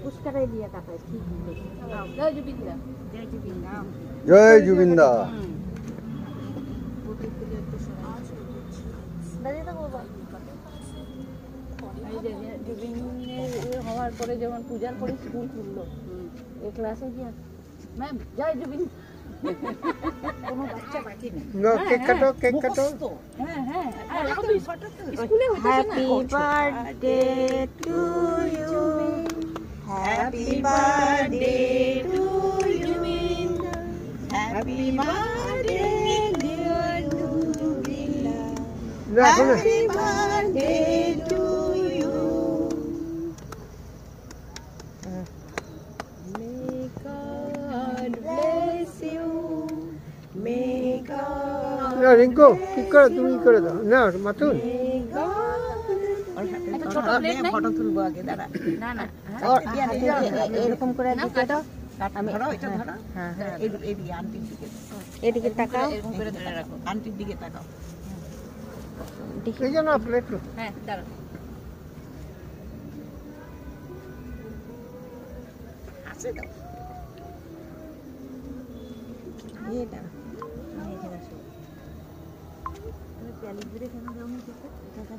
পুষ্করাই দিয়ে কাটায় ঠিক জয় জুবিন্দা জয় জুবিন্দা জয় জুবিন্দা জুবিনের হওয়ার পরে যখন পূজার পরে স্কুল খুললো এই ক্লাসে গিয়ে ম্যাম জয় জুবিন কোনো বাচ্চা বাকি নেই কেক কাটো কেক কাটো হ্যাঁ হ্যাঁ স্কুলে happy birthday to you happy birthday to you happy birthday dear Jubina happy birthday to you May God bless you. May God. না রিঙ্কু কি করে তুমি করে দাও না মাতুন ফটো তুলবো আগে দাঁড়া না না এরকম করে দিতে দাও আমি ধরো এটা ধরো হ্যাঁ হ্যাঁ এদিকে আন্টির দিকে এদিকে তাকাও এরকম করে ধরে রাখো আন্টির দিকে তাকাও এই জন্য প্লেট হ্যাঁ দাঁড়া হাসে দাও ये दाঁড়া আমি এখানে আসো তুমি প্যালি ঘুরে কেন দাও না